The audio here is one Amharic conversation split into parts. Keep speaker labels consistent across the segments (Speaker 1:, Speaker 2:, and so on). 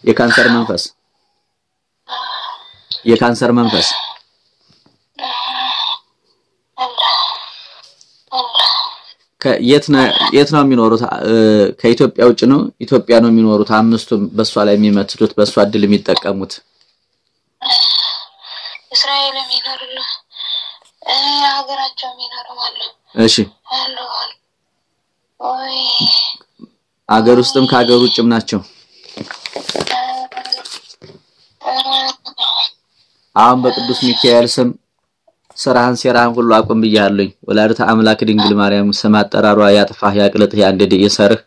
Speaker 1: የካንሰር መንፈስ የት ነው የሚኖሩት? ከኢትዮጵያ ውጭ ነው? ኢትዮጵያ ነው የሚኖሩት? አምስቱም በሷ ላይ የሚመትቱት በሷ እድል የሚጠቀሙት
Speaker 2: እስራኤል የሚኖርሉ ሀገራቸው የሚኖሩ አሉ።
Speaker 1: እሺ አገር ውስጥም ከሀገር ውጭም ናቸው። አሁን በቅዱስ ሚካኤል ስም ስራህን ሁሉ አቁም ብያለሁኝ። ወላዲተ አምላክ ድንግል ማርያም ስም አጠራሯ ያጥፋህ ያቅልጥህ ያንደደ የሰርህ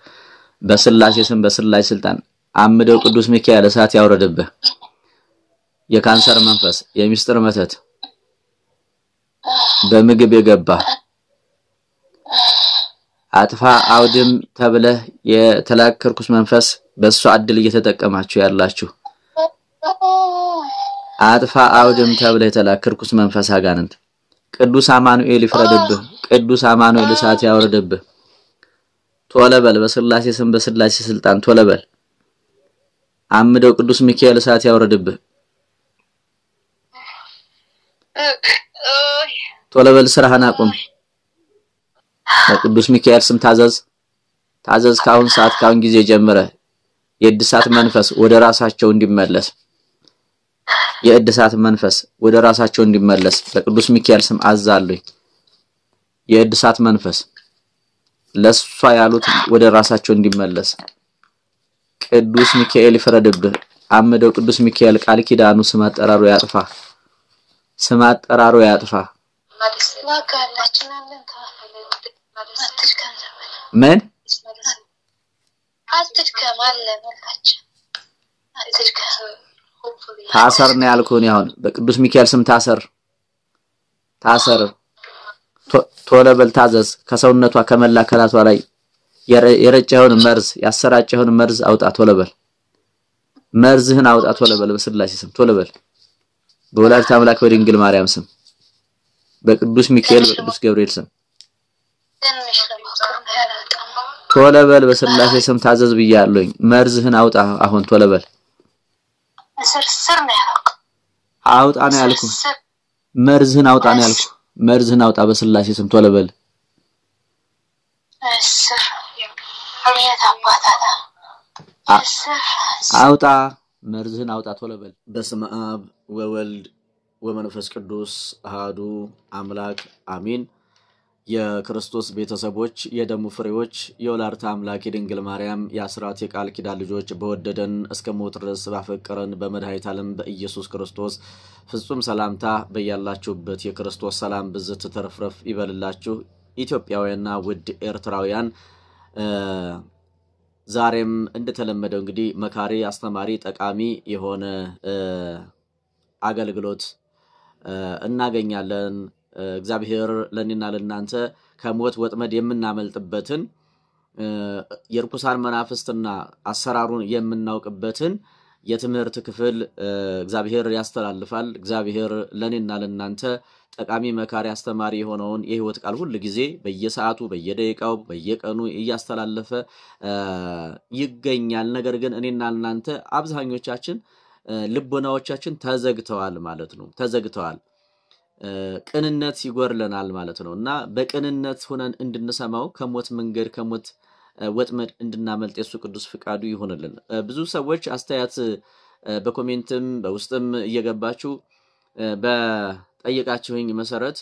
Speaker 1: በስላሴ ስም በስላሴ ስልጣን አምደው ቅዱስ ሚካኤል እሳት ያወረደብህ የካንሰር መንፈስ የሚስጥር መተት በምግብ የገባ አጥፋ አውድም ተብለህ የተላከርኩስ መንፈስ በእሱ አድል እየተጠቀማችሁ ያላችሁ አጥፋ አውድም ተብለህ የተላከርኩስ መንፈስ አጋንንት ቅዱስ አማኑኤል ይፍረድብህ። ቅዱስ አማኑኤል እሳት ያወርድብህ። ቶለበል በስላሴ ስም በስላሴ ስልጣን ቶለበል አምደው ቅዱስ ሚካኤል እሳት ያወርድብህ። ቶለበል ስራህን አቁም። በቅዱስ ሚካኤል ስም ታዘዝ ካሁን ሰዓት ካሁን ጊዜ ጀምረ የእድሳት መንፈስ ወደ ራሳቸው እንዲመለስ የእድሳት መንፈስ ወደ ራሳቸው እንዲመለስ በቅዱስ ሚካኤል ስም አዛለሁ። የእድሳት መንፈስ ለሷ ያሉት ወደ ራሳቸው እንዲመለስ ቅዱስ ሚካኤል ይፍረድብህ። አምደው ቅዱስ ሚካኤል ቃል ኪዳኑ ስም አጠራሩ ያጥፋ። ስም አጠራሩ ያጥፋ። ምን ታሰር ነው ያልኩኝ። አሁን በቅዱስ ሚካኤል ስም ታሰር ቶለበል ታዘዝ። ከሰውነቷ ከመላከላቷ ላይ የረጨውን መርዝ ያሰራጨውን መርዝ አውጣ። ቶለበል መርዝህን አውጣ። ቶለበል በስላሴ ስም ቶለበል በወላዲተ አምላክ በድንግል ማርያም ስም በቅዱስ ሚካኤል በቅዱስ ገብርኤል ስም ቶለበል በስላሴ ስም ታዘዝ ብያለሁኝ። መርዝህን አውጣ። አሁን ቶለበል
Speaker 2: ስር ነው ያልኩ።
Speaker 1: አውጣ ነው ያልኩ። መርዝህን አውጣ ነው ያልኩ። መርዝህን አውጣ በስላሴ ስም ቶለበል። አውጣ መርዝህን አውጣ ቶለበል። በስመ አብ ወወልድ ወመንፈስ ቅዱስ አሐዱ አምላክ አሜን። የክርስቶስ ቤተሰቦች የደሙ ፍሬዎች የወላዲተ አምላክ የድንግል ማርያም የአስራት የቃል ኪዳን ልጆች በወደደን እስከ ሞት ድረስ ባፈቀረን በመድኃኒተ ዓለም በኢየሱስ ክርስቶስ ፍጹም ሰላምታ በያላችሁበት የክርስቶስ ሰላም ብዝት ተረፍረፍ ይበልላችሁ። ኢትዮጵያውያንና ውድ ኤርትራውያን ዛሬም እንደተለመደው እንግዲህ መካሪ አስተማሪ ጠቃሚ የሆነ አገልግሎት እናገኛለን። እግዚአብሔር ለኔና ለናንተ ከሞት ወጥመድ የምናመልጥበትን የርኩሳን መናፍስትና አሰራሩን የምናውቅበትን የትምህርት ክፍል እግዚአብሔር ያስተላልፋል። እግዚአብሔር ለኔና ለናንተ ጠቃሚ መካሪ አስተማሪ የሆነውን የህይወት ቃል ሁሉ ጊዜ በየሰዓቱ በየደቂቃው በየቀኑ እያስተላለፈ ይገኛል። ነገር ግን እኔና ለናንተ አብዛኞቻችን ልቦናዎቻችን ተዘግተዋል ማለት ነው። ተዘግተዋል። ቅንነት ይጎርለናል ማለት ነውና በቅንነት ሆነን እንድንሰማው ከሞት መንገድ ከሞት ወጥመድ እንድናመልጥ የሱ ቅዱስ ፍቃዱ ይሆንልን። ብዙ ሰዎች አስተያየት በኮሜንትም በውስጥም እየገባችሁ በጠየቃችሁኝ መሰረት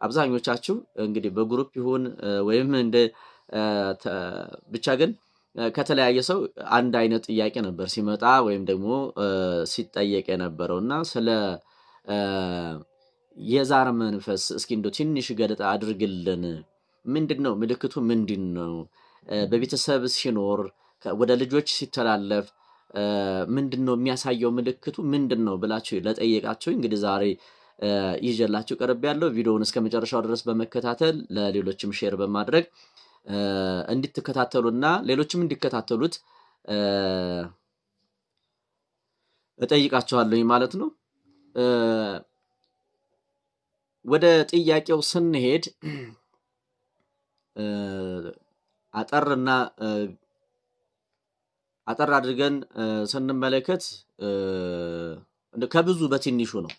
Speaker 1: አብዛኞቻችሁ እንግዲህ በግሩፕ ይሁን ወይም እንደ ብቻ ግን ከተለያየ ሰው አንድ አይነት ጥያቄ ነበር ሲመጣ ወይም ደግሞ ሲጠየቅ የነበረውና ስለ የዛር መንፈስ እስኪ እንደው ትንሽ ገለጣ አድርግልን። ምንድነው ምልክቱ? ምንድነው በቤተሰብ ሲኖር ወደ ልጆች ሲተላለፍ ምንድነው የሚያሳየው? ምልክቱ ምንድነው ብላችሁ ለጠየቃችሁ እንግዲህ ዛሬ ይዤላችሁ ቀርብ ያለው ቪዲዮውን እስከመጨረሻው ድረስ በመከታተል ለሌሎችም ሼር በማድረግ እንድትከታተሉና ሌሎችም እንዲከታተሉት እጠይቃችኋለሁ ማለት ነው። ወደ ጥያቄው ስንሄድ አጠርና አጠር አድርገን ስንመለከት ከብዙ በትንሹ ነው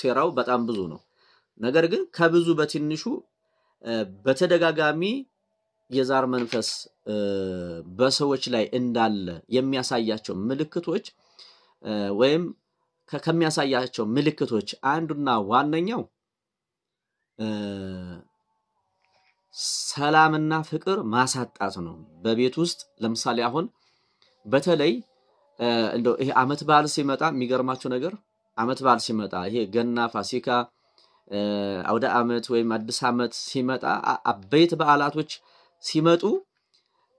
Speaker 1: ሴራው በጣም ብዙ ነው ነገር ግን ከብዙ በትንሹ በተደጋጋሚ የዛር መንፈስ በሰዎች ላይ እንዳለ የሚያሳያቸው ምልክቶች ወይም ከሚያሳያቸው ምልክቶች አንዱና ዋነኛው ሰላምና ፍቅር ማሳጣት ነው በቤት ውስጥ ለምሳሌ አሁን በተለይ እንደው ይሄ አመት በዓል ሲመጣ የሚገርማችሁ ነገር አመት በዓል ሲመጣ ይሄ ገና ፋሲካ አውደ አመት ወይም አዲስ አመት ሲመጣ አበይት በዓላቶች ሲመጡ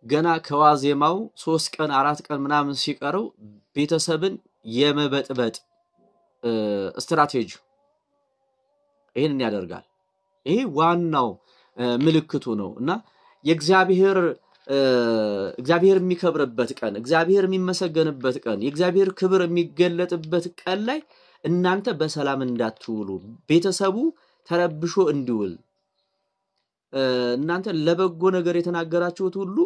Speaker 1: ገና ከዋዜማው 3 ቀን 4 ቀን ምናምን ሲቀረው ቤተሰብን የመበጥበጥ ስትራቴጂ ይሄንን ያደርጋል ይሄ ዋናው ምልክቱ ነውና የእግዚአብሔር የሚከብርበት ቀን እግዚአብሔር የሚመሰገንበት ቀን የእግዚአብሔር ክብር የሚገለጥበት ቀን ላይ እናንተ በሰላም እንዳትውሉ ቤተሰቡ ተረብሾ እንዲውል እናንተ ለበጎ ነገር የተናገራችሁት ሁሉ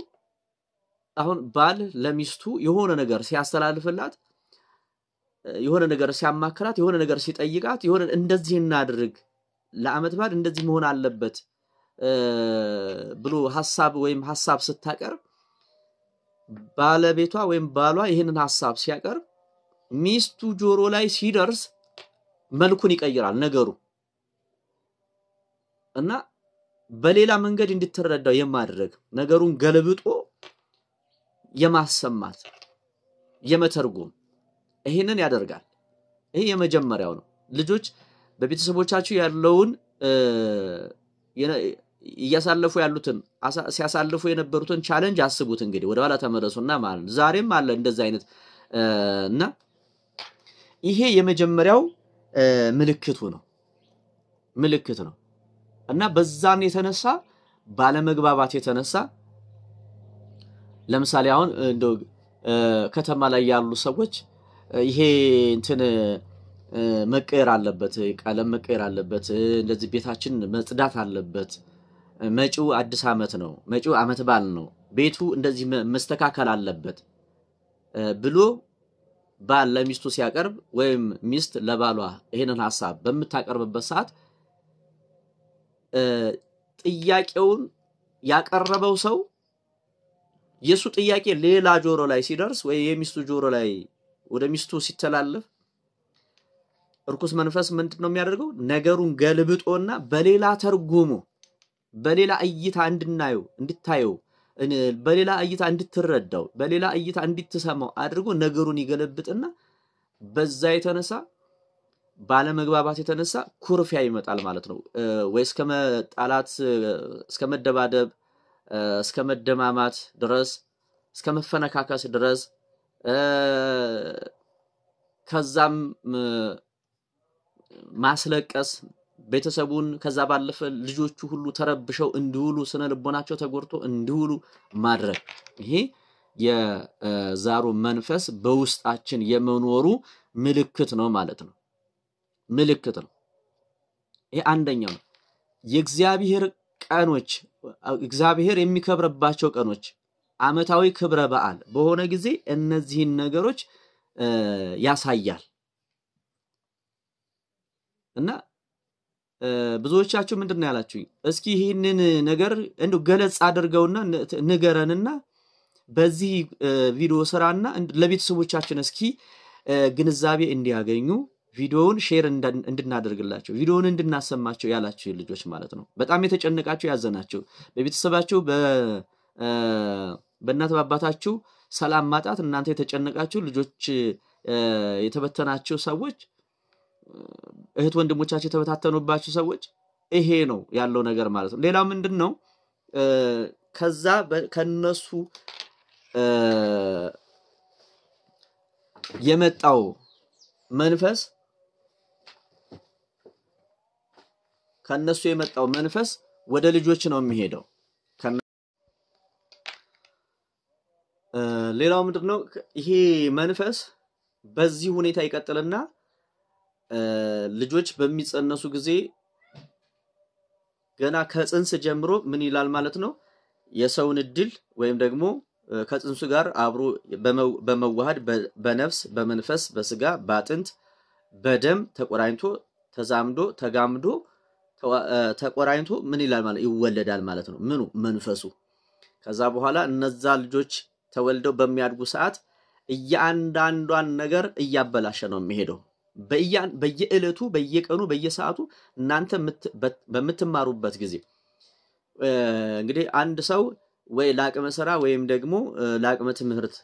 Speaker 1: አሁን ባል ለሚስቱ የሆነ ነገር ሲያስተላልፍላት የሆነ ነገር ሲያማክራት የሆነ ነገር ሲጠይቃት የሆነ እንደዚህ እናድርግ ለአመት ባል እንደዚህ መሆን አለበት ብሎ ሐሳብ ስታቀርብ ባለቤቷ ወይም ባሏ ይሄንን ሐሳብ ሲያቀርብ ሚስቱ ጆሮ ላይ ሲደርስ መልኩን ይቀይራል ነገሩ እና በሌላ መንገድ እንድትረዳው የማድረግ ነገሩን ገለብጦ የማሰማት የመተርጎም ይሄንን ያደርጋል ይሄ የመጀመሪያው ነው ልጆች በቤተሰቦቻችሁ ያለውን ያሳለፉ ያሉትን ሲያሳልፉ የነበሩትን ቻሌንጅ አስቡት እንግዲህ ወደ ኋላ ተመለሱና ማለት ዛሬም አለ እንደዛ አይነት እና ይሄ የመጀመሪያው ምልክት ነው እና በዛን የተነሳ ባለመግባባት የተነሳ ለምሳሌ አሁን እንደው ከተማ ላይ ያሉ ሰዎች ይሄ እንትን መቀየር አለበት ቀለም መቀየር አለበት እንደዚህ ቤታችን መጽዳት አለበት መጪው አዲስ አመት ነው መጪው አመት በዓል ነው ቤቱ እንደዚህ መስተካከል አለበት ብሎ ባል ለሚስቱ ሲያቀርብ ወይም ሚስት ለባሏ ይሄንን ሐሳብ በመታቀርብበት ሰዓት ጥያቄውን ያቀረበው ሰው የሱ ጥያቄ ሌላ ጆሮ ላይ ሲደርስ ወይ የሚስቱ ጆሮ ላይ ወደ ሚስቱ ሲተላለፍ እርኩስ መንፈስ ምንድነው የሚያደርገው ነገሩን ገልብጦና በሌላ ተርጉሞ በሌላ እይታ እንድታየው በሌላ እይታ እንድትረዳው በሌላ እይታ እንድትሰማው አድርጎ ነገሩን ይገለብጥና በዛ የተነሳ ባለመግባባት የተነሳ ኩርፊያ ይመጣል ማለት ነው ወይስ ከመጣላት እስከመደባደብ እስከመደማማት ድረስ እስከመፈነካከስ ድረስ ከዛም ማስለቀስ ቤተሰቡን ከዛ ባለፈ ልጆቹ ሁሉ ተረብሸው እንዲውሉ ስነ ልቦናቸው ተጎርቶ እንዲውሉ ማድረግ ይሄ የዛሩ መንፈስ በውስጣችን የመኖሩ ምልክት ነው ማለት ነው ምልክት ነው ይሄ አንደኛው ነው የእግዚአብሔር ቀኖች እግዚአብሔር የሚከብርባቸው ቀኖች አመታዊ ክብረ በዓል በሆነ ጊዜ እነዚህን ነገሮች ያሳያል እና ብዙዎቻችሁ ምንድነው ያላችሁኝ እስኪ ይሄንን ነገር እንደው ገለጽ አድርገውና ንገረንና በዚህ ቪዲዮ ስራና ለቤተሰቦቻችን እስኪ ግንዛቤ እንዲያገኙ ቪዲዮውን ሼር እንድናደርግላቸው ቪዲዮውን እንድናሰማቸው ያላችሁ ልጆች ማለት ነው በጣም የተጨነቃችሁ ያዘናችሁ በቤተሰባችሁ በእናት በአባታችሁ ሰላም ማጣት እናንተ የተጨነቃችሁ ልጆች የተበተናችሁ ሰዎች እህት ወንድሞቻችሁ ተበታተኑባችሁ ሰዎች ይሄ ነው ያለው ነገር ማለት ነው ሌላው ምንድነው ከዛ ከነሱ የመጣው መንፈስ ከነሱ የመጣው መንፈስ ወደ ልጆች ነው የሚሄደው ሌላው ምንድነው ይሄ መንፈስ በዚህ ሁኔታ ይቀጥልና ልጆች በሚጸነሱ ጊዜ ገና ከጽንስ ጀምሮ ምን ይላል ማለት ነው የሰውን እድል ወይም ደግሞ ከጽንሱ ጋር አብሮ በመዋሃድ በነፍስ በመንፈስ በስጋ ባጥንት በደም ተቆራኝቶ ተዛምዶ ተጋምዶ ተቆራኝቶ ምን ይላል ማለት ይወለዳል ማለት ነው ምኑ መንፈሱ ከዛ በኋላ እነዛ ልጆች ተወልደው በሚያድጉ ሰዓት እያንዳንዷን ነገር እያበላሸ ነው የሚሄደው በየዕለቱ በየቀኑ በየሰዓቱ እናንተ በምትማሩበት ጊዜ እንግዲህ አንድ ሰው ወይ ላቅመ ሰራ ወይም ደግሞ ላቅመ ትምህርት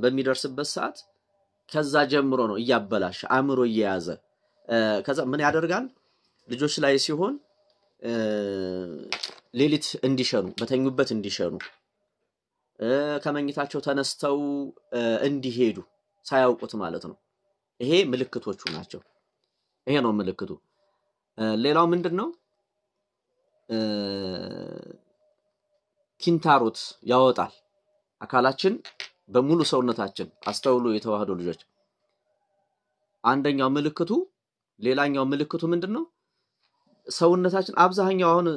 Speaker 1: በሚደርስበት ሰዓት ከዛ ጀምሮ ነው እያበላሸ አእምሮ እየያዘ ከዛ ምን ያደርጋል ልጆች ላይ ሲሆን ሌሊት እንዲሸኑ በተኙበት እንዲሸኑ ከመኝታቸው ተነስተው እንዲሄዱ ሳያውቁት ማለት ነው ይሄ ምልክቶቹ ናቸው ይሄ ነው ምልክቱ ሌላው ምንድነው ኪንታሮት ያወጣል አካላችን በሙሉ ሰውነታችን አስተውሉ የተዋህዶ ልጆች አንደኛው ምልክቱ ሌላኛው ምልክቱ ምንድነው ሰውነታችን አብዛኛው አሁን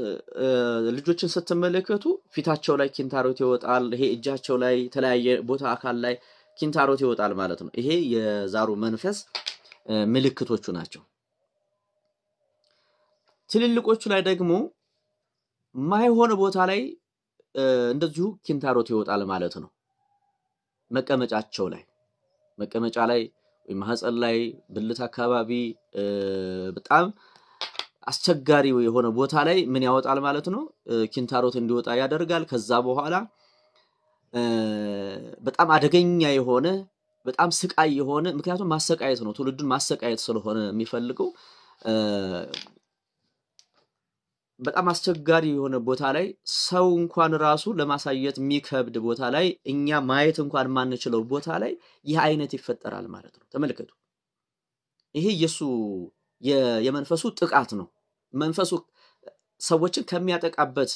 Speaker 1: ልጆችን ስትመለከቱ ፊታቸው ላይ ኪንታሮት ይወጣል ይሄ እጃቸው ላይ ተለያየ ቦታ አካል ላይ ኪንታሮት ይወጣል ማለት ነው ይሄ የዛሩ መንፈስ ምልክቶቹ ናቸው ትልልቆቹ ላይ ደግሞ ማይሆነ ቦታ ላይ እንደዚሁ ኪንታሮት ይወጣል ማለት ነው መቀመጫቸው ላይ መቀመጫ ላይ ወይ ማህፀን ላይ ብልት አካባቢ በጣም አስቸጋሪ የሆነ ቦታ ላይ ምን ያወጣል ማለት ነው ኪንታሮት እንዲወጣ ያደርጋል ከዛ በኋላ በጣም አደገኛ የሆነ በጣም ስቃይ የሆነ ምክንያቱም ማሰቃየት ነው ትውልዱን ማሰቃየት ስለሆነ የሚፈልገው በጣም አስቸጋሪ የሆነ ቦታ ላይ ሰው እንኳን ራሱ ለማሳየት የሚከብድ ቦታ ላይ እኛ ማየት እንኳን ማንችለው ቦታ ላይ ይህ አይነት ይፈጠራል ማለት ነው ተመልከቱ ይሄ የመንፈሱ ጥቃት ነው መንፈሱ ሰዎችን ከሚያጠቃበት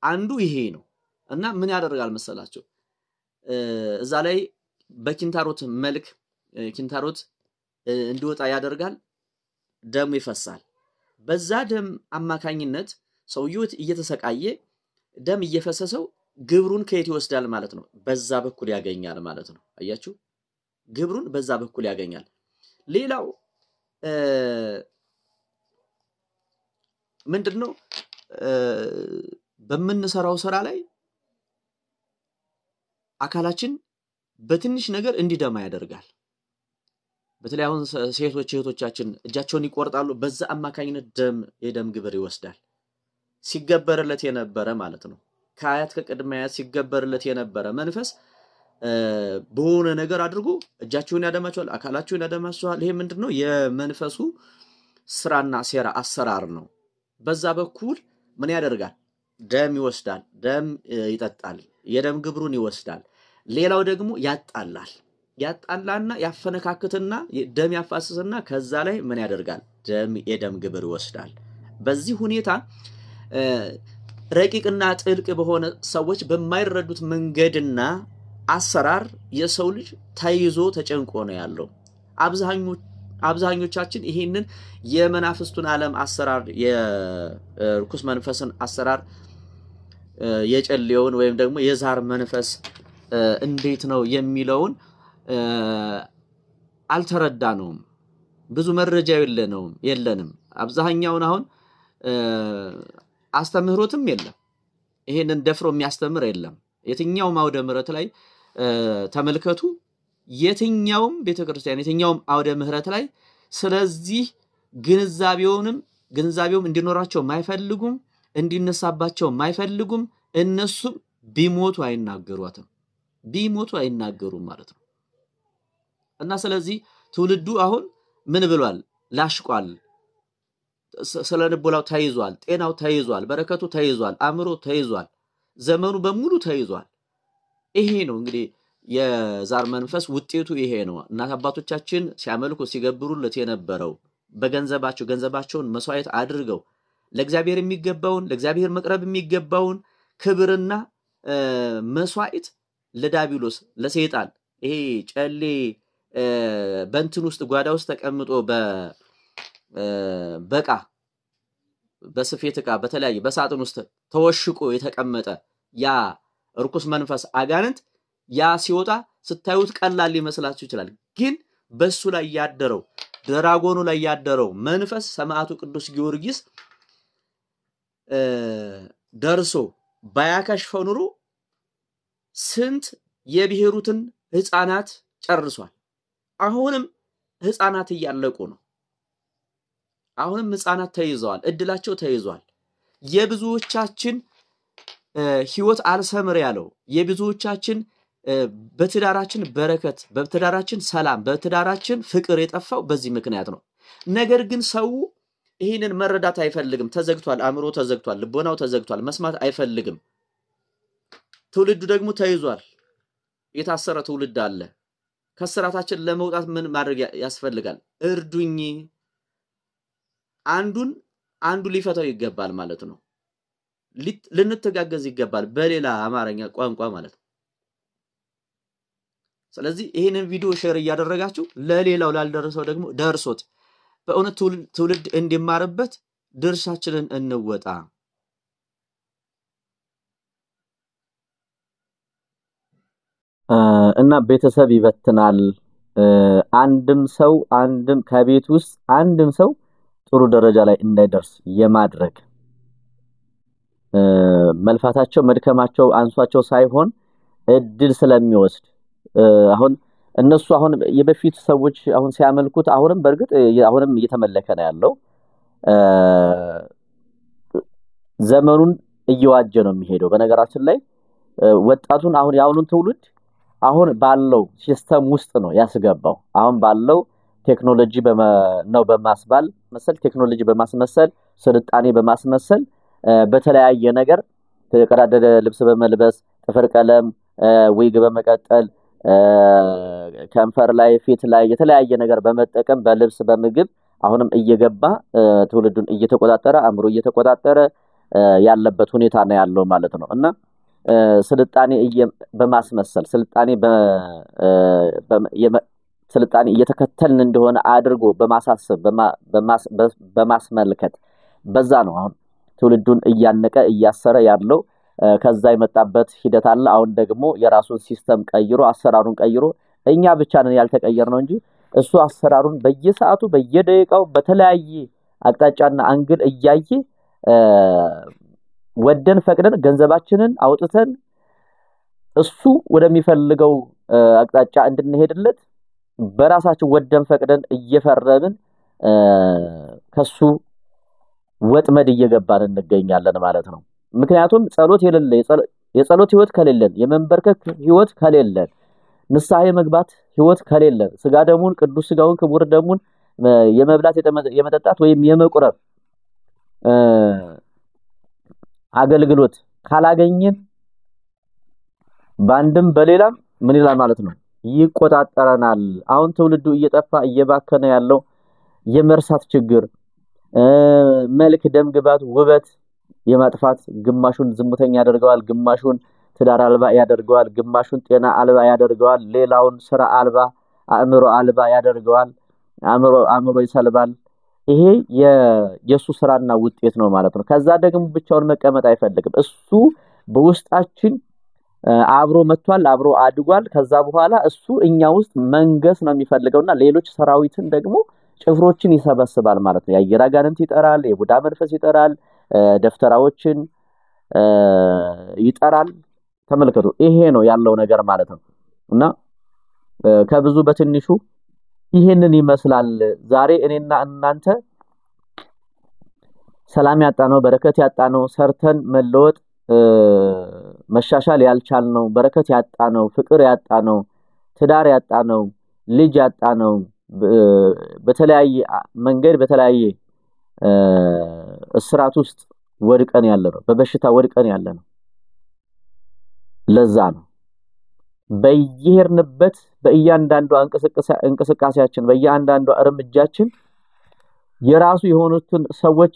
Speaker 1: አንዱ ይሄ ነው እና ምን ያደርጋል መሰላችሁ እዛ ላይ በኪንታሮት መልክ ኪንታሮት እንዲወጣ ያደርጋል ደም ይፈሳል በዛ ደም አማካኝነት ሰውየው እየተሰቃየ ደም እየፈሰሰው ግብሩን ከየት ይወስዳል ማለት ነው በዛ በኩል ያገኛል ማለት ነው አያችሁ ግብሩን በዛ በኩል ያገኛል ሌላው ምንድነው በመንሰራው ስራ ላይ አካላችን በትንሽ ነገር እንዲደማ ያደርጋል በተለይ አሁን ሴቶች እህቶቻችን እጃቸውን ይቆርጣሉ በዛ አማካኝነት የደም ግብር ይወስዳል ሲገበርለት የነበረ ማለት ነው ከአያት ከቅድማያት ሲገበርለት የነበረ መንፈስ በሆነ ነገር አድርጎ እጃቸውን ያደማቸዋል አካላቸውን ያደማቸዋል ይሄ ምንድነው የመንፈሱ ስራና ሴራ አሰራር ነው በዛ በኩል ምን ያደርጋል ደም ይወስዳል ደም ይጠጣል የደም ግብሩን ይወስዳል ሌላው ደግሞ ያጣላና ያፈነካክትና ደም ያፋስስና ከዛ ላይ ምን ያደርጋል የደም ግብር ይወስዳል በዚህ ሁኔታ ረቂቅና ጥልቅ በሆነ ሰዎች በማይረዱት መንገድና አሰራር የሰው ልጅ ታይዞ ተጨንቆ ነው ያለው አብዛኞቻችን ይሄንን የመናፍስቱን ዓለም አሰራር የርኩስ መንፈስን አሰራር የጨሌውን ወይም ደግሞ የዛር መንፈስ እንዴት ነው የሚለውን አልተረዳነውም ብዙ መረጃ የለንም አብዛኛውን አሁን አስተምህሮትም የለም ይሄንን ደፍሮ የሚያስተምር የለም የትኛውም አውደ ምሕረት ላይ ተመልከቱ የትኛውም ቤተክርስቲያን የትኛውም አውደ ምሕረት ላይ ስለዚህ ግንዛቤውም እንዲኖራቸው ማይፈልጉም እንዲነሳባቸው ማይፈልጉም እነሱም ቢሞቱ አይናገሩም ማለት ነው እና ስለዚህ ትውልዱ አሁን ምን ብሏል ላሽቋል ስለንቦላው ተይዟል ጤናው ተይዟል በረከቱ ተይዟል አእምሮ ተይዟል ዘመኑ በሙሉ ተይዟል ይሄ ነው እንግዲህ የዛር መንፈስ ውጤቱ ይሄ ነው እናት አባቶቻችን ሲያመልኩ ሲገብሩለት የነበረው ገንዘባቸውን መስዋዕት አድርገው ለእግዚአብሔር የሚገባውን ለእግዚአብሔር መቅረብ የሚገባውን ክብርና መስዋዕት ለዳቢሎስ ለሰይጣን ይሄ ጨሌ በእንትን ውስጥ ጓዳ ውስጥ ተቀምጦ በቃ በስፌት ዕቃ በተለያየ በሳጥን ውስጥ ተወሽቆ የተቀመጠ ያ ርኩስ መንፈስ አጋንንት ያ ሲወጣ ስታዩት ቀላል ሊመስላችሁ ይችላል ግን በሱ ላይ ያደረው ድራጎኑ ላይ ያደረው መንፈስ ሰማዕቱ ቅዱስ ጊዮርጊስ ደርሶ ባያከሽፈው ኑሮ ስንት የብሔሩትን ህፃናት ጨርሷል አሁንም ህፃናት እያለቁ ነው አሁንም ህፃናት ተይዘዋል እድላቸው ተይዟል የብዙዎቻችን ህይወት አልሰምር ያለው የብዙዎቻችን በትዳራችን በረከት በትዳራችን ሰላም በትዳራችን ፍቅር የጠፋው በዚህ ምክንያት ነው ነገር ግን ሰው ይሄንን መረዳት አይፈልግም ተዘግቷል አእምሮ ተዘግቷል ልቦናው ተዘግቷል መስማት አይፈልግም ትውልዱ ደግሞ ተይዟል የታሰረ ትውልድ አለ ከስራታችን ለመውጣት ምን ማድረግ ያስፈልጋል እርዱኝ አንዱ ሊፈታው ይገባል ማለት ነው ልንተጋገዝ ይገባል በሌላ አማርኛ ቋንቋ ማለት ነው ስለዚህ ይሄንን ቪዲዮ ሼር ያደረጋችሁ ለሌላው ላልደረሰው ደግሞ ደርሶት በእውነት ትውልድ እንዲማርበት ድርሻችንን እንወጣ እና ቤተሰብ ይበትናል አንድም ከቤት ውስጥ አንድም ሰው ጥሩ ደረጃ ላይ እንዳይደርስ የማድረግ መልፋታቸው መድከማቸው አንሷቸው ሳይሆን እድል ስለሚወስድ አሁን እነሱ አሁን የበፊት ሰዎች አሁን ሲያመልኩት አሁንም በርግጥ አሁንም እየተመለከ ነው ያለው ዘመኑን እየዋጀ ነው የሚሄደው በነገራችን ላይ ወጣቱን አሁን ያውኑን ትውልድ አሁን ባለው ሲስተም ውስጥ ነው ያስገባው አሁን ባለው ቴክኖሎጂ ነው በማስባል መሰል ቴክኖሎጂ በማስመሰል ስልጣኔ በማስመሰል በተለያየ ነገር ተቀዳደደ ልብስ በመልበስ ጥፍር ቀለም ዊግ በመቀጠል ከንፈር ላይ ፊት ላይ የተለያየ ነገር በመጠቀም በልብስ በምግብ አሁንም እየገባ ትውልዱን እየተቆጣጠረ አምሮ እየተቆጣጠረ ያለበት ሁኔታ ነው ያለው ማለት ነው እና ስልጣኔ በማስመሰል ስልጣኔ እየተከተልን እንደሆነ አድርጎ በማሳሰብ በማስመልከት በዛ ነው አሁን ትውልዱን እያነቀ እያሰረ ያለው ከዛ የመጣበት ሂደት አለ አሁን ደግሞ የራሱን ሲስተም ቀይሮ አሰራሩን ቀይሮ እኛ ብቻ ነን ያልተቀየርነው እንጂ እሱ አሰራሩን በየሰዓቱ በየደቂቃው በተለያየ አቅጣጫና አንግል እያየ ወደን ፈቅደን ገንዘባችንን አውጥተን እሱ ወደሚፈልገው አቅጣጫ እንድንሄድለት በራሳችን ወደን ፈቅደን እየፈረምን ከሱ ወጥመድ እየገባን እንገኛለን ማለት ነው ምክንያቱም ጸሎት የጸሎት ህይወት ከሌለን የመንበርከክ ህይወት ከሌለን ንስሐ የመግባት ህይወት ከሌለን ስጋ ደሙን ቅዱስ ስጋውን ክቡር ደሙን የመብላት የመጠጣት ወይም የመቁረብ አገልግሎት ካላገኘን ባንድም በሌላም ምን ይላል ማለት ነው ይቆጣጣራናል አሁን ትውልዱ እየጠፋ እየባከነ ያለው የመርሳት ችግር መልክ ደም ግባት ውበት የማጥፋት ግማሹን ዝሙተኛ ያደርገዋል ግማሹን ትዳር አልባ ያደርገዋል ግማሹን ጤና አልባ ያደርገዋል ሌላውን ስራ አልባ አእምሮ አልባ ያደርገዋል አእምሮ ይሰልባል ይሄ የኢየሱስ ስራና ውጤት ነው ማለት ነው ከዛ ደግሞ ብቻውን መቀመጥ አይፈልግም እሱ በውስጣችን አብሮ መጥቷል አብሮ አድጓል ከዛ በኋላ እሱ እኛ ውስጥ መንገስ ነው የሚፈልገውና ሌሎች ሰራዊትን ደግሞ ጭፍሮችን ይሰበስባል ማለት ነው ያየራ ጋንንት ይጠራል የቡዳ መንፈስ ይጠራል ደፍተራዎችን ይጠራል ተመልከቱ ይሄ ነው ያለው ነገር ማለት ነው እና ከብዙ በትንሹ ይሄንን ይመስላል ዛሬ እኔና እናንተ ሰላም ያጣነው በረከት ያጣነው ሰርተን መለወጥ መሻሻል ያልቻልነው በረከት ያጣነው ፍቅር ያጣነው ትዳር ያጣነው ልጅ ያጣነው በተለያየ መንገድ በተለያየ እስራት ውስጥ ወድቀን ያለነው በበሽታ ወድቀን ያለነው ለዛ ነው በየሄርንበት በእያንዳንዱ እንቅስቃሴያችን በእያንዳንዱ እርምጃችን የራሱ የሆኑትን ሰዎች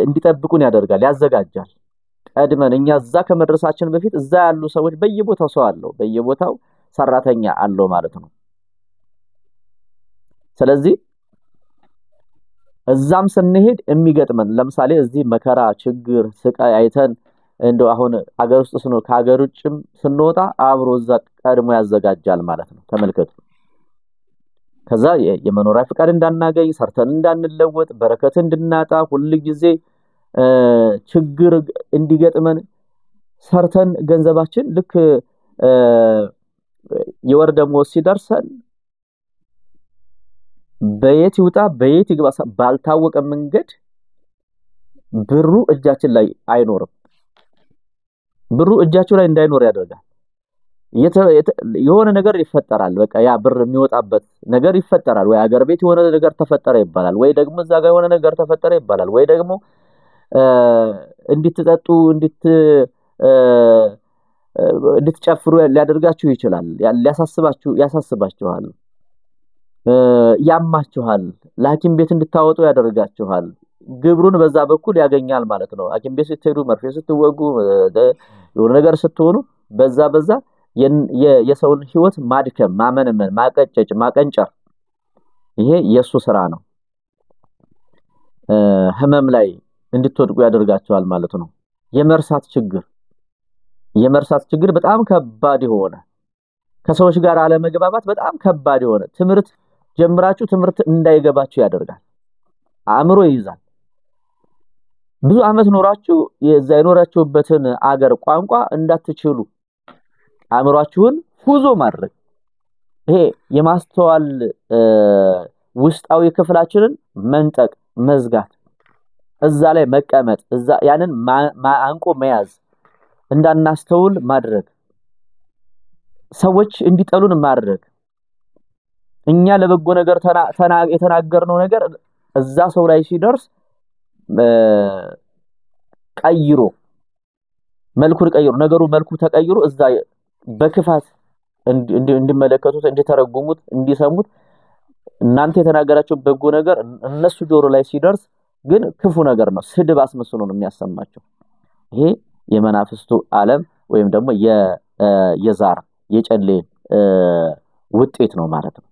Speaker 1: እንዲጠብቁን ያደርጋል ያዘጋጃል ቀድመን እኛ እዛ ከመድረሳችን በፊት እዛ ያሉ ሰዎች በየቦታው ሰው አለው በየቦታው ሰራተኛ አለው ማለት ነው ስለዚህ እዛም ስንሄድ የሚገጥመን ለምሳሌ እዚህ መከራ ችግር ስቃይ አይተን እንደው አሁን አገር ውስጥ ስኖር ከሀገር ውጭም ስንወጣ አብሮ እዛ ቀድሞ ያዘጋጃል ማለት ነው። ተመልከቱ። ከዛ የመኖሪያ ፍቃድ እንዳናገኝ ሰርተን እንዳንለወጥ በረከት እንድናጣ ሁሉ ጊዜ ችግር እንዲገጥመን ሰርተን ገንዘባችን ልክ የወር ደሞዝ ሲደርሰን በየት ይውጣ በየት ይግባ ባልታወቀ መንገድ ብሩ እጃችን ላይ አይኖርም። ብሩ እጃችሁ ላይ እንዳይኖር ያደርጋል። የሆነ ነገር ይፈጠራል። በቃ ያ ብር የሚወጣበት ነገር ይፈጠራል። ወይ አገር ቤት የሆነ ነገር ተፈጠረ ይባላል፣ ወይ ደግሞ እዛ ጋር የሆነ ነገር ተፈጠረ ይባላል፣ ወይ ደግሞ እንድትጠጡ እንድትጨፍሩ ሊያደርጋችሁ ይችላል። ያሳስባችኋል፣ ያማችኋል፣ ለሐኪም ቤት እንድታወጡ ያደርጋችኋል። ግብሩን በዛ በኩል ያገኛል ማለት ነው። ሐኪም ቤት ስትሄዱ መርፌ ስትወጉ የሆነ ነገር ስትሆኑ በዛ የሰውን ህይወት ማድከም፣ ማመንመን፣ ማቀጨጭ፣ ማቀንጨር ይሄ የሱ ስራ ነው። ህመም ላይ እንድትወድቁ ያደርጋችኋል ማለት ነው። የመርሳት ችግር በጣም ከባድ የሆነ ከሰዎች ጋር አለመግባባት በጣም ከባድ የሆነ ትምህርት ጀምራችሁ ትምህርት እንዳይገባችሁ ያደርጋል። አእምሮ ይይዛል። ብዙ አመት ኖራችሁ የዛ ይኖራችሁበትን አገር ቋንቋ እንዳትችሉ አእምሯችሁን ፉዞ ማድረግ ይሄ የማስተዋል ውስጣዊ ክፍላችንን መንጠቅ፣ መዝጋት፣ እዛ ላይ መቀመጥ፣ እዛ ያንን አንቆ መያዝ፣ እንዳናስተውል ማድረግ፣ ሰዎች እንዲጠሉን ማድረግ፣ እኛ ለበጎ ነገር የተናገርነው ነገር እዛ ሰው ላይ ሲደርስ ነገሩ መልኩ ተቀይሮ እዛ በክፋት እንዲመለከቱት፣ እንዲተረጉሙት፣ እንዲሰሙት እናንተ የተናገራችሁ በጎ ነገር እነሱ ጆሮ ላይ ሲደርስ ግን ክፉ ነገር ነው፣ ስድብ አስመስሎ ነው የሚያሰማቸው። ይሄ የመናፍስቱ ዓለም ወይም ደግሞ የዛር የጨሌ ውጤት ነው ማለት ነው።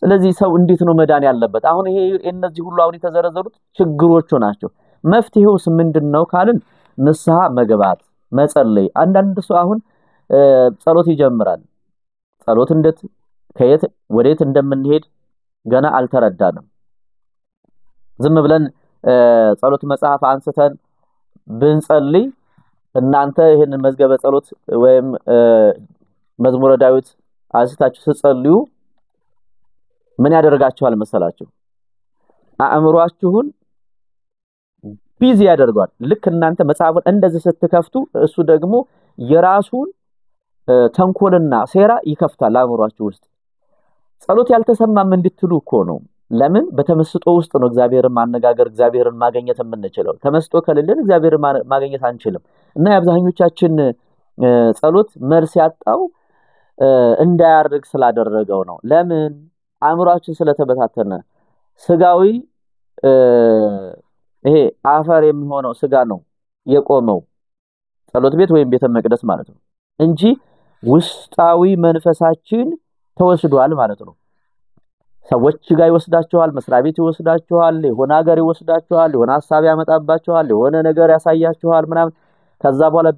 Speaker 1: ስለዚህ ሰው እንዴት ነው መዳን ያለበት? አሁን ይሄ እነዚህ ሁሉ አሁን የተዘረዘሩት ችግሮቹ ናቸው። መፍትሄውስ ምንድነው ካልን ንስሐ መግባት፣ መጸለይ። አንዳንድ ሰው አሁን ጸሎት ይጀምራል። ጸሎት እንዴት ከየት ወዴት እንደምንሄድ ገና አልተረዳንም። ዝም ብለን ጸሎት መጽሐፍ አንስተን ብንጸልይ እናንተ ይሄን መዝገበ ጸሎት ወይም መዝሙረ ዳዊት አንስታችሁ ስትጸልዩ ምን ያደርጋችኋል መሰላችሁ? አእምሯችሁን ቢዚ ያደርጋል። ልክ እናንተ መጽሐፉን እንደዚህ ስትከፍቱ እሱ ደግሞ የራሱን ተንኮልና ሴራ ይከፍታል አእምሯችሁ ውስጥ። ጸሎት ያልተሰማም እንድትሉ እኮ ነው። ለምን? በተመስጦ ውስጥ ነው እግዚአብሔርን ማነጋገር፣ እግዚአብሔርን ማግኘት የምንችለው። ተመስጦ ከሌለን እግዚአብሔርን ማግኘት አንችልም። እና የአብዛኞቻችን ጸሎት መልስ ያጣው እንዳያርግ ስላደረገው ነው። ለምን? አእምሯችን ስለተበታተነ። ስጋዊ ይሄ አፈር የሚሆነው ስጋ ነው የቆመው ጸሎት ቤት ወይም ቤተ መቅደስ ማለት ነው እንጂ ውስጣዊ መንፈሳችን ተወስዷል ማለት ነው። ሰዎች ጋር ይወስዳችኋል፣ መስሪያ ቤት ይወስዳችኋል፣ የሆነ ሀገር ይወስዳችኋል፣ የሆነ ሐሳብ ያመጣባችኋል፣ የሆነ ነገር ያሳያችኋል ምናምን። ከዛ በኋላ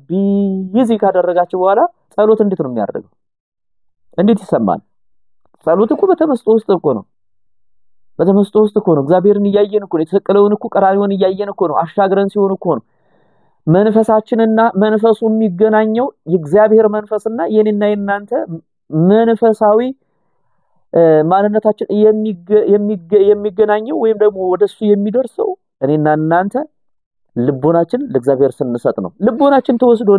Speaker 1: ቢዚ ካደረጋችሁ በኋላ ጸሎት እንዴት ነው የሚያደርገው? እንዴት ይሰማል? ጸሎት እኮ በተመስጦ ውስጥ እኮ ነው። በተመስጦ ውስጥ እኮ ነው። እግዚአብሔርን እያየን እኮ ነው። የተሰቀለውን እኮ ቀራንዮን እያየን እኮ ነው። አሻግረን ሲሆን እኮ ነው። መንፈሳችንና መንፈሱ የሚገናኘው የእግዚአብሔር መንፈስና የኔና የናንተ መንፈሳዊ ማንነታችን የሚገናኘው ወይም ደግሞ ወደሱ የሚደርሰው እኔና እናንተ ልቦናችን ለእግዚአብሔር ስንሰጥ ነው። ልቦናችን ተወስዶ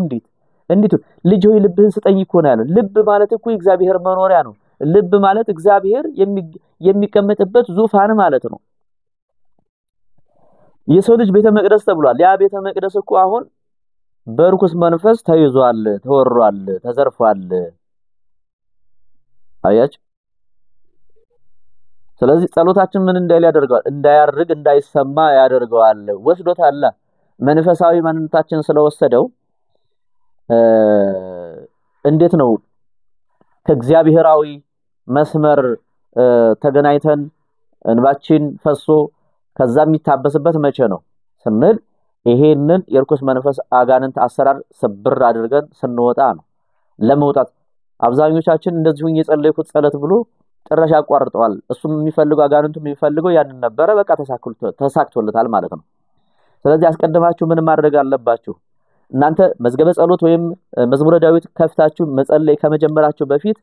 Speaker 1: እንዴት ልጅ ሆይ ልብህን ስጠኝ እኮ ነው ያለው። ልብ ማለት እኮ የእግዚአብሔር መኖሪያ ነው። ልብ ማለት እግዚአብሔር የሚቀመጥበት ዙፋን ማለት ነው። የሰው ልጅ ቤተ መቅደስ ተብሏል። ያ ቤተ መቅደስ እኮ አሁን በርኩስ መንፈስ ተይዟል፣ ተወሯል፣ ተዘርፏል። አያችሁ? ስለዚህ ጸሎታችን ምን እንዳይል ያደርጋል? እንዳያርግ፣ እንዳይሰማ ያደርጋል። ወስዶታል። መንፈሳዊ ማንነታችን ስለወሰደው እንዴት ነው ከእግዚአብሔራዊ መስመር ተገናኝተን እንባችን ፈሶ ከዛ የሚታበስበት መቼ ነው ስንል ይሄንን የርኩስ መንፈስ አጋንንት አሰራር ስብር አድርገን ስንወጣ ነው ለመውጣት። አብዛኞቻችን እንደዚሁ እየጸለይኩት ጸሎት ብሎ ጭራሽ ያቋርጠዋል። እሱም የሚፈልገው አጋንንቱም የሚፈልገው ያንን ነበረ። በቃ ተሳክቶለታል ማለት ነው። ስለዚህ አስቀድማችሁ ምን ማድረግ አለባችሁ? እናንተ መዝገበ ጸሎት ወይም መዝሙረ ዳዊት ከፍታችሁ መጸለይ ከመጀመራችሁ በፊት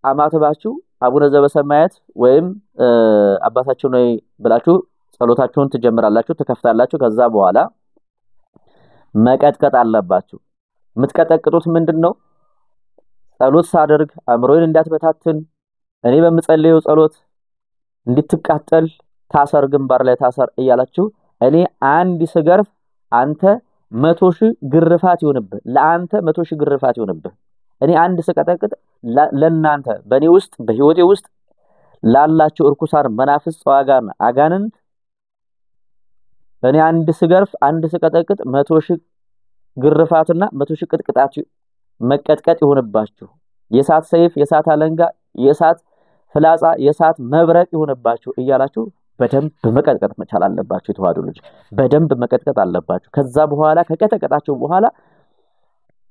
Speaker 1: አማተባችሁ አቡነ ዘበሰማያት ወይም አባታችን ሆይ ብላችሁ ጸሎታችሁን ትጀምራላችሁ፣ ትከፍታላችሁ። ከዛ በኋላ መቀጥቀጥ አለባችሁ። የምትቀጠቅጡት ምንድነው? ጸሎት ሳደርግ አእምሮዬን እንዳትበታትን እኔ በመጸለየው ጸሎት እንድትቃጠል ታሰር፣ ግንባር ላይ ታሰር እያላችሁ እኔ አንድ ስገርፍ አንተ 100,000 ግርፋት ይሆንብህ፣ ለአንተ 100,000 ግርፋት ይሆንብህ። እኔ አንድ ስቀጠቅጥ ለናንተ በእኔ ውስጥ በህይወቴ ውስጥ ላላችሁ እርኩሳን መናፍስት ጸዋጋን አጋንንት እኔ አንድ ስገርፍ አንድ ስቀጠቅጥ 100,000 ግርፋትና 100,000 ቅጥቅጣት መቀጥቀጥ ይሆንባችሁ። የሳት ሰይፍ፣ የሳት አለንጋ፣ የሳት ፍላጻ፣ የሳት መብረቅ ይሆንባችሁ እያላችሁ በደንብ መቀጥቀጥ መቻል አለባችሁ። የተዋህዶ ልጅ በደንብ መቀጥቀጥ አለባችሁ። ከዛ በኋላ ከቀጠቀጣችሁ በኋላ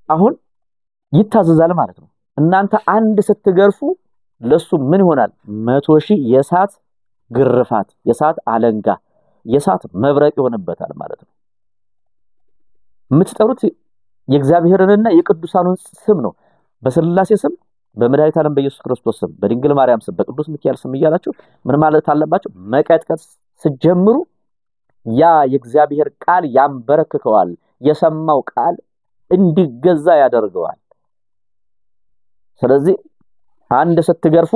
Speaker 1: አሁን ይታዘዛል ማለት ነው። እናንተ አንድ ስትገርፉ ለሱ ምን ይሆናል? 100,000 የሳት ግርፋት፣ የሳት አለንጋ፣ የሳት መብረቅ ይሆንበታል ማለት ነው። የምትጠሩት የእግዚአብሔርንና የቅዱሳኑን ስም ነው። በስላሴ ስም፣ በመድኃኒተ ዓለም በኢየሱስ ክርስቶስ ስም፣ በድንግል ማርያም ስም፣ በቅዱስ ሚካኤል ስም እያላችሁ ምን ማለት አለባችሁ? መቀጥቀጥ ስትጀምሩ ያ የእግዚአብሔር ቃል ያንበረክከዋል። የሰማው ቃል እንዲገዛ ያደርገዋል። ስለዚህ አንድ ስትገርፉ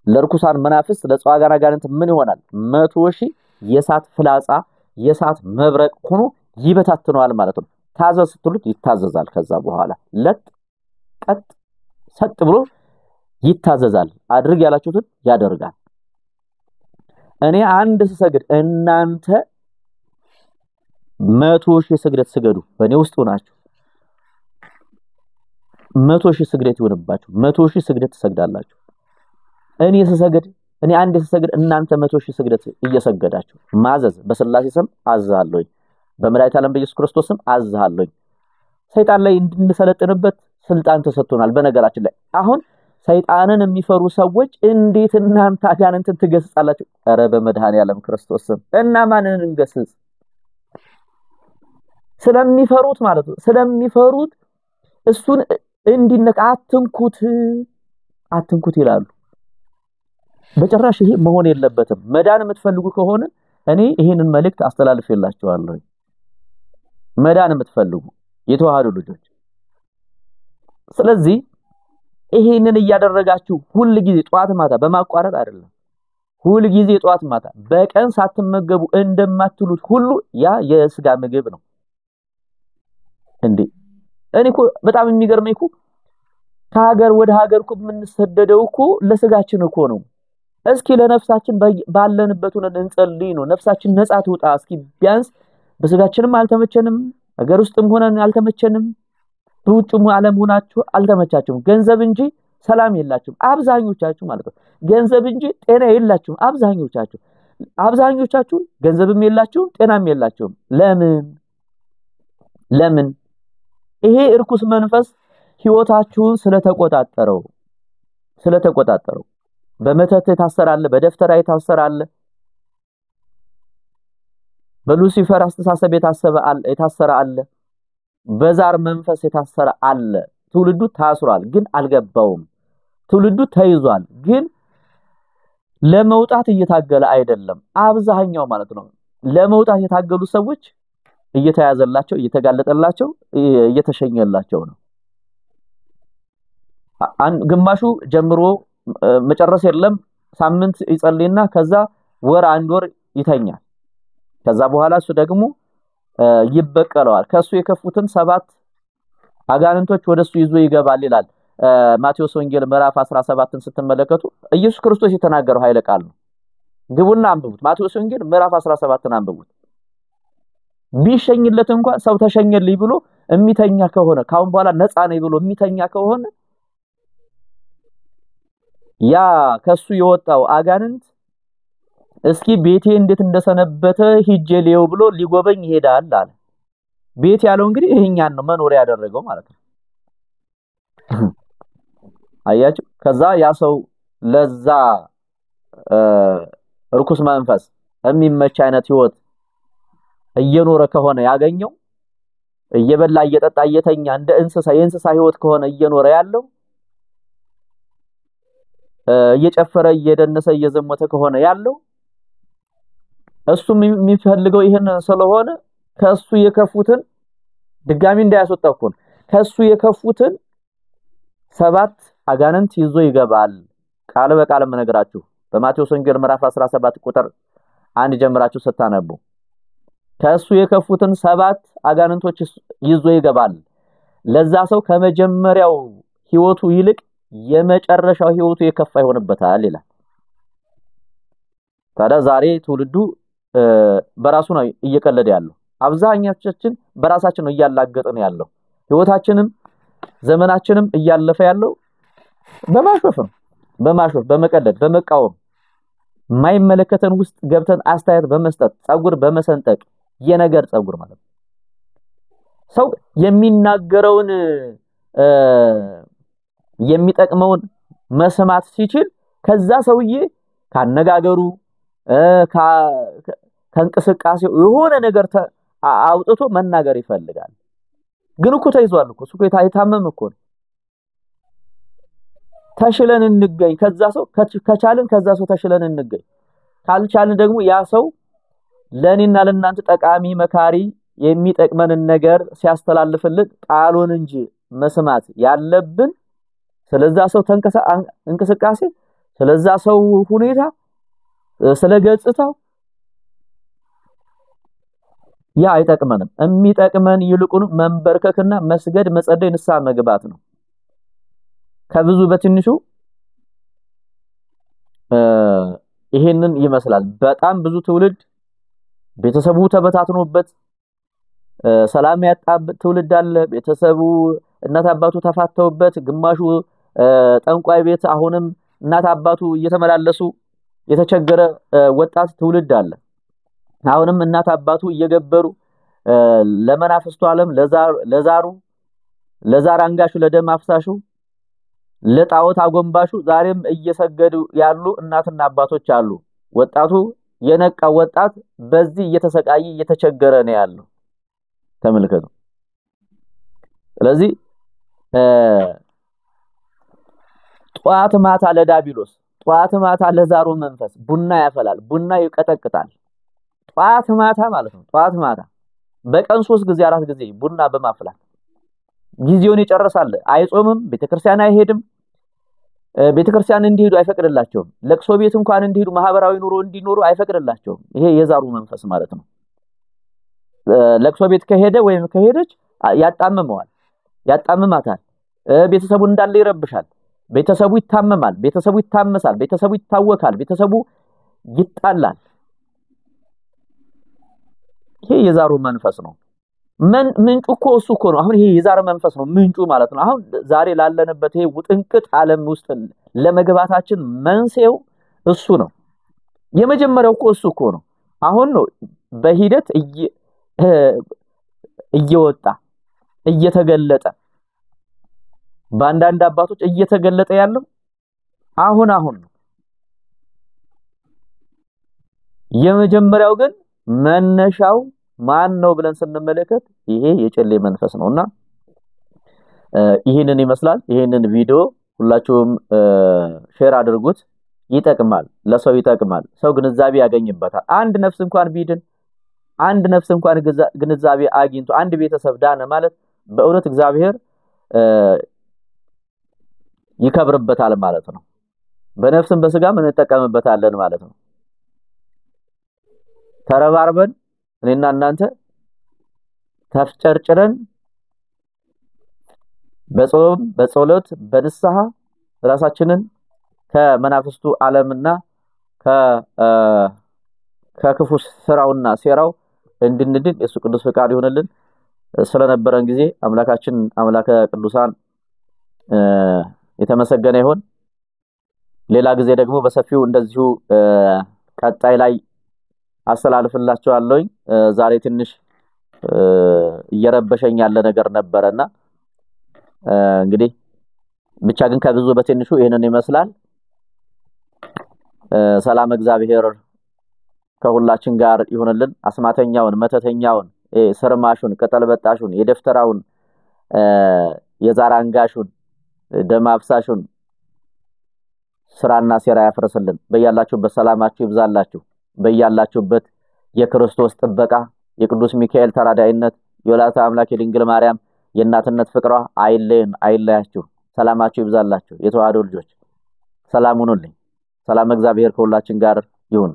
Speaker 1: ለርኩሳን መናፍስት ለጸዋጋን አጋንንት ምን ይሆናል? 100,000 የሳት ፍላጻ፣ የሳት መብረቅ ሆኖ ይበታትነዋል ማለት ነው። ታዘዝ ስትሉት ይታዘዛል። ከዛ በኋላ ለጥ ቀጥ ሰጥ ብሎ ይታዘዛል። አድርግ ያላችሁትን ያደርጋል። እኔ አንድ ስሰግድ እናንተ 100,000 ስግደት ስገዱ። በእኔ ውስጥ ሆናችሁ 100,000 ስግደት ይሆንባችሁ። 100,000 ስግደት ትሰግዳላችሁ። እኔ ስሰግድ እኔ አንድ ስሰግድ እናንተ 100,000 ስግደት እየሰገዳችሁ ማዘዝ። በስላሴ ስም አዝሃለሁ፣ በመድኃኒተ ዓለም በኢየሱስ ክርስቶስ ስም አዝሃለሁ። ሰይጣን ላይ እንድንሰለጥንበት ስልጣን ተሰጥቶናል። በነገራችን ላይ አሁን ሰይጣንን የሚፈሩ ሰዎች እንዴት እናንተ አጋንንትን ትገስጻላችሁ? ኧረ በመድኃኔ ዓለም ክርስቶስ ስም እና ማንን እንገስጽ? ስለሚፈሩት ማለት ነው። ስለሚፈሩት እሱን እንዲነካ አትንኩት ይላሉ። በጭራሽ ይሄ መሆን የለበትም። መዳን የምትፈልጉ ከሆነ እኔ ይሄንን መልእክት አስተላልፌላችኋለሁ። መዳን የምትፈልጉ የተዋህዶ ልጆች፣ ስለዚህ ይሄንን እያደረጋችሁ ሁሉ ጊዜ ጧት ማታ በማቋረጥ አይደለም፣ ሁሉ ጊዜ ጧት ማታ በቀን ሳትመገቡ እንደማትሉት ሁሉ ያ የስጋ ምግብ ነው እንዴ። እኔ እኮ በጣም የሚገርመኝ እኮ ከሀገር ወደ ሀገር እኮ የምንሰደደው እኮ ለስጋችን እኮ ነው። እስኪ ለነፍሳችን ባለንበት ሆነን እንጸልይ ነው። ነፍሳችን ነፃ ትውጣ። እስኪ ቢያንስ በስጋችንም አልተመቸንም፣ ሀገር ውስጥም ሆነን አልተመቸንም፣ በውጭም ዓለም ሆናችሁ አልተመቻችሁም። ገንዘብ እንጂ ሰላም የላችሁም አብዛኞቻችሁ ማለት ነው። ገንዘብ እንጂ ጤና የላችሁም አብዛኞቻችሁ ገንዘብም የላችሁም ጤናም የላችሁም። ለምን? ይሄ እርኩስ መንፈስ ህይወታችሁን ስለተቆጣጠረው በመተት የታሰራለ፣ በደፍተራ የታሰራለ፣ በሉሲፈር አስተሳሰብ የታሰረ አለ፣ በዛር መንፈስ የታሰረ አለ። ትውልዱ ታስሯል ግን አልገባውም። ትውልዱ ተይዟል ግን ለመውጣት እየታገለ አይደለም። አብዛኛው ማለት ነው ለመውጣት የታገሉ ሰዎች እየተያዘላቸው፣ እየተጋለጠላቸው፣ እየተሸኘላቸው ነው። ግማሹ ጀምሮ መጨረስ የለም ሳምንት ይጸልይና ከዛ አንድ ወር ይተኛል። ከዛ በኋላ እሱ ደግሞ ይበቀለዋል። ከሱ የከፉትን 7 አጋንንቶች ወደሱ ይዞ ይገባል ይላል ማቴዎስ ወንጌል ምዕራፍ 17ን ስትመለከቱ ኢየሱስ ክርስቶስ የተናገረው ኃይለ ቃል ነው። ግቡና አንብቡት። ማቴዎስ ወንጌል ምዕራፍ 17ን አንብቡት። ቢሸኝለት እንኳን ሰው ተሸኘልኝ ብሎ የሚተኛ ከሆነ ካሁን በኋላ ነፃ ነኝ ብሎ የሚተኛ ከሆነ ያ ከሱ የወጣው አጋንንት እስኪ ቤቴ እንዴት እንደሰነበተ ሂጄ ሊየው ብሎ ሊጎበኝ ይሄዳል አለ። ቤት ያለው እንግዲህ ይሄኛን ነው መኖሪያ ያደረገው ማለት ነው። አያችሁ ከዛ ያ ሰው ለዛ ርኩስ መንፈስ የሚመች አይነት ህይወት እየኖረ ከሆነ ያገኘው እየበላ እየጠጣ እየተኛ እንደ እንስሳ የእንስሳ ህይወት ከሆነ እየኖረ ያለው እየጨፈረ እየደነሰ እየዘሞተ ከሆነ ያለው እሱም የሚፈልገው ይሄን ስለሆነ ከሱ የከፉትን ድጋሚ እንዳያስወጣው ከሱ የከፉትን 7 አጋንንት ይዞ ይገባል። ቃል በቃል መነግራችሁ በማቴዎስ ወንጌል ምዕራፍ 17 ቁጥር 1 ጀምራችሁ ስታነቡ ከሱ የከፉትን 7 አጋንንቶች ይዞ ይገባል። ለዛ ሰው ከመጀመሪያው ህይወቱ ይልቅ የመጨረሻው ህይወቱ የከፋ ይሆንበታል ይላል። ታዲያ ዛሬ ትውልዱ በራሱ ነው እየቀለደ ያለው። አብዛኛዎቻችን በራሳችን ነው እያላገጥን ያለው። ህይወታችንም ዘመናችንም እያለፈ ያለው በማሾፍ ነው። በመቀደድ በመቃወም ማይመለከተን ውስጥ ገብተን አስተያየት በመስጠት ጸጉር በመሰንጠቅ የነገር ጸጉር ማለት ነው። ሰው የሚናገረውን የሚጠቅመውን መስማት ሲችል ከዛ ሰውዬ ካነጋገሩ ከእንቅስቃሴው የሆነ ነገር አውጥቶ መናገር ይፈልጋል። ግን እኮ ተይዟል እኮ እሱ የታመመ እኮ ነው። ተሽለን እንገኝ ከዛ ሰው ከቻልን ከዛ ሰው ተሽለን እንገኝ ካልቻልን ደግሞ ያ ሰው ለኔና ለናንተ ጠቃሚ መካሪ የሚጠቅመን ነገር ሲያስተላልፍልን ቃሉን እንጂ መስማት ያለብን ስለዛ ሰው እንቅስቃሴ ስለዛ ሰው ሁኔታ ስለገጽታው ያ አይጠቅመንም። የሚጠቅመን ይልቁን መንበርከክና መስገድ መጸደይ ንስሐ መግባት ነው። ከብዙ በትንሹ ይሄንን ይመስላል። በጣም ብዙ ትውልድ ቤተሰቡ ተበታትኖበት ሰላም ያጣበት ትውልድ አለ። ቤተሰቡ እናት አባቱ ተፋተውበት ግማሹ ጠንቋይ ቤት አሁንም እናት አባቱ እየተመላለሱ የተቸገረ ወጣት ትውልድ አለ። አሁንም እናት አባቱ እየገበሩ ለመናፍስቱ ዓለም ለዛር አንጋሹ ለደም አፍሳሹ ለጣዖት አጎንባሹ ዛሬም እየሰገዱ ያሉ እናትና አባቶች አሉ። ወጣቱ የነቃ ወጣት በዚህ እየተሰቃየ እየተቸገረ ነው ያለው። ተመልከቱ። ስለዚህ ጧት ማታ ለዳቢሎስ ጧት ማታ ለዛሩ መንፈስ ቡና ያፈላል፣ ቡና ይቀጠቅጣል። ጧት ማታ ማለት ነው። ጧት ማታ በቀን 3 ጊዜ 4 ጊዜ ቡና በማፍላት ጊዜውን ይጨርሳል። አይጾምም፣ ቤተክርስቲያን አይሄድም። ቤተክርስቲያን እንዲሄዱ አይፈቅድላቸውም። ለቅሶ ቤት እንኳን እንዲሄዱ ማህበራዊ ኑሮ እንዲኖሩ አይፈቅድላቸውም። ይሄ የዛሩ መንፈስ ማለት ነው። ለቅሶ ቤት ከሄደ ወይም ከሄደች ያጣምማታል። ቤተሰቡ እንዳለ ይረብሻል። ቤተሰቡ ይታመማል፣ ቤተሰቡ ይታመሳል፣ ቤተሰቡ ይታወካል፣ ቤተሰቡ ይጣላል። ይሄ የዛሩ መንፈስ ነው። ምንጩ እኮ እሱ እኮ ነው። አሁን ይሄ የዛር መንፈስ ነው ምንጩ ማለት ነው። አሁን ዛሬ ላለንበት ይሄ ውጥንቅጥ ዓለም ውስጥ ለመግባታችን መንስኤው እሱ ነው። የመጀመሪያው እኮ እሱ እኮ ነው። አሁን ነው በሂደት እየወጣ እየተገለጠ በአንዳንድ አባቶች እየተገለጠ ያለው አሁን ነው። የመጀመሪያው ግን መነሻው ማን ነው ብለን ስንመለከት ይሄ የጨሌ መንፈስ ነውና ይሄንን ይመስላል። ይሄንን ቪዲዮ ሁላችሁም ሼር አድርጉት። ይጠቅማል፣ ለሰው ይጠቅማል። ሰው ግንዛቤ ያገኝበታል። አንድ ነፍስ እንኳን ቢድን አንድ ነፍስ እንኳን ግንዛቤ አግኝቶ አንድ ቤተሰብ ዳነ ማለት በእውነት እግዚአብሔር ይከብርበታል ማለት ነው። በነፍስም በስጋም እንጠቀምበታለን ማለት ነው። ተረባርበን እኔና እናንተ ተፍጨርጭረን በጾም በጸሎት በንስሐ ራሳችንን ከመናፍስቱ ዓለምና ከክፉ ስራውና ሴራው እንድንድን የሱ ቅዱስ ፈቃድ ይሆንልን። ስለነበረን ጊዜ አምላካችን አምላከ ቅዱሳን የተመሰገነ ይሁን። ሌላ ጊዜ ደግሞ በሰፊው እንደዚሁ ቀጣይ ላይ አስተላልፍላችኋለሁ። ዛሬ ትንሽ እየረበሸኝ ያለ ነገር ነበርና እንግዲህ ብቻ ግን ከብዙ በትንሹ ይሄንን ይመስላል። ሰላም እግዚአብሔር ከሁላችን ጋር ይሁንልን። አስማተኛውን፣ መተተኛውን፣ ስርማሹን፣ ቅጠል በጣሹን፣ የደፍተራውን፣ የዛራንጋሹን፣ ደም አፍሳሹን ስራና ሴራ ያፈርስልን። በያላችሁበት ሰላማችሁ ይብዛላችሁ። በያላችሁበት የክርስቶስ ጥበቃ፣ የቅዱስ ሚካኤል ተራዳኢነት፣ የወላዲተ አምላክ የድንግል ማርያም የእናትነት ፍቅሯ አይለያችሁ። ሰላማችሁ ይብዛላችሁ። የተዋህዶ ልጆች ሰላም ሁኑልኝ። ሰላም እግዚአብሔር ከሁላችን ጋር ይሁን።